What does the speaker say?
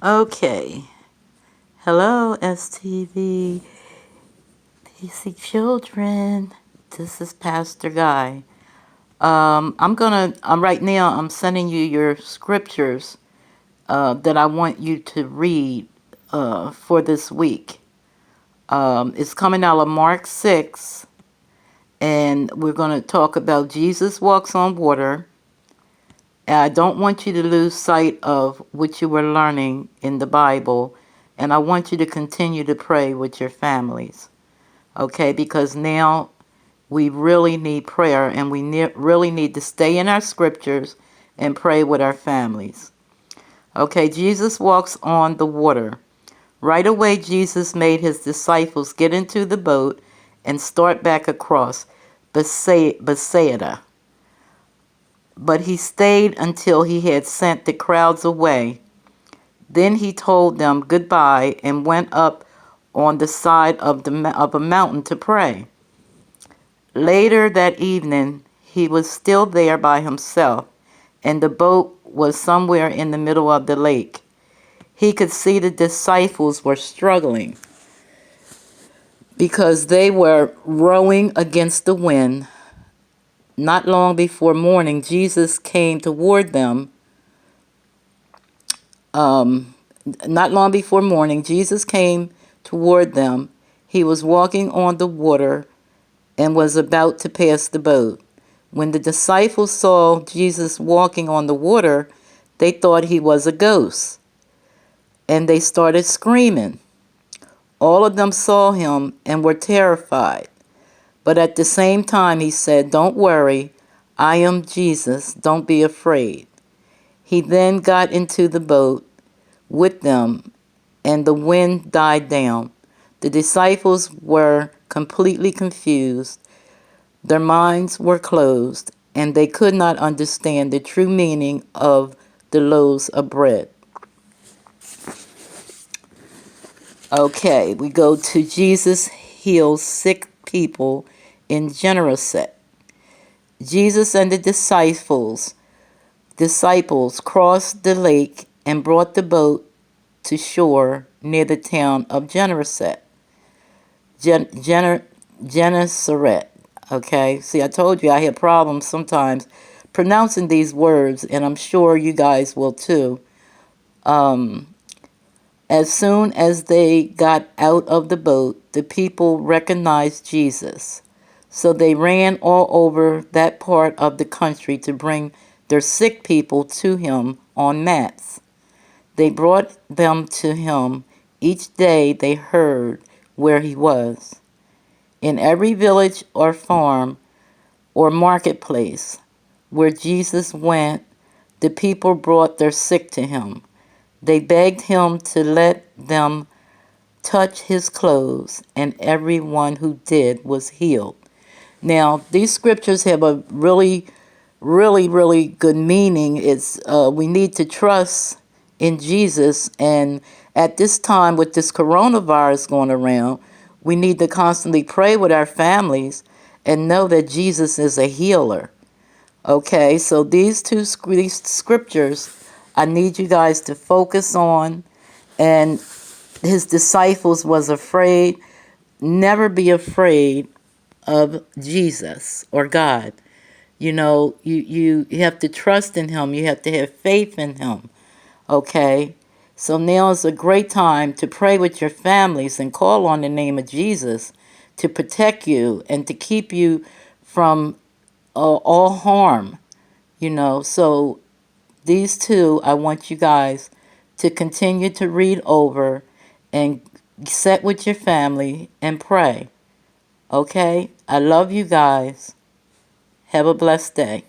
Okay. Hello, STVPC children. This is Pastor Guy. Right now, I'm sending you your scriptures that I want you to read for this week. It's coming out of Mark 6, and we're going to talk about Jesus walks on water. And I don't want you to lose sight of what you were learning in the Bible, and I want you to continue to pray with your families, okay? Because now we really need prayer, and we really need to stay in our scriptures and pray with our families. Okay, Jesus walks on the water. Right away, Jesus made his disciples get into the boat and start back across Bethsaida. But he stayed until he had sent the crowds away. Then he told them goodbye and went up on the side of a mountain to pray. Later that evening, he was still there by himself, and the boat was somewhere in the middle of the lake. He could see the disciples were struggling because they were rowing against the wind. Not long before morning, Jesus came toward them. Not long before morning, Jesus came toward them. He was walking on the water and was about to pass the boat. When the disciples saw Jesus walking on the water, they thought he was a ghost, and they started screaming. All of them saw him and were terrified. But at the same time, he said, "Don't worry, I am Jesus, don't be afraid." He then got into the boat with them, and the wind died down. The disciples were completely confused. Their minds were closed, and they could not understand the true meaning of the loaves of bread. Okay, we go to Jesus heals sick people in Gennesaret. Jesus and the disciples crossed the lake and brought the boat to shore near the town of Gennesaret. Gennesaret. Okay, see, I told you I had problems sometimes pronouncing these words, and I'm sure you guys will too. As soon as they got out of the boat, the people recognized Jesus. So they ran all over that part of the country to bring their sick people to him on mats. They brought them to him each day they heard where he was. In every village or farm or marketplace where Jesus went, the people brought their sick to him. They begged him to let them touch his clothes, and everyone who did was healed. Now, these scriptures have a really, really good meaning. It's we need to trust in Jesus, and at this time with this coronavirus going around, we need to constantly pray with our families and know that Jesus is a healer. Okay, so these scriptures I need you guys to focus on. And his disciples was afraid. Never be afraid of Jesus or God. You know, you have to trust in him. You have to have faith in him. Okay? So now is a great time to pray with your families and call on the name of Jesus to protect you and to keep you from all harm. You know, so these two, I want you guys to continue to read over and sit with your family and pray. Okay? I love you guys. Have a blessed day.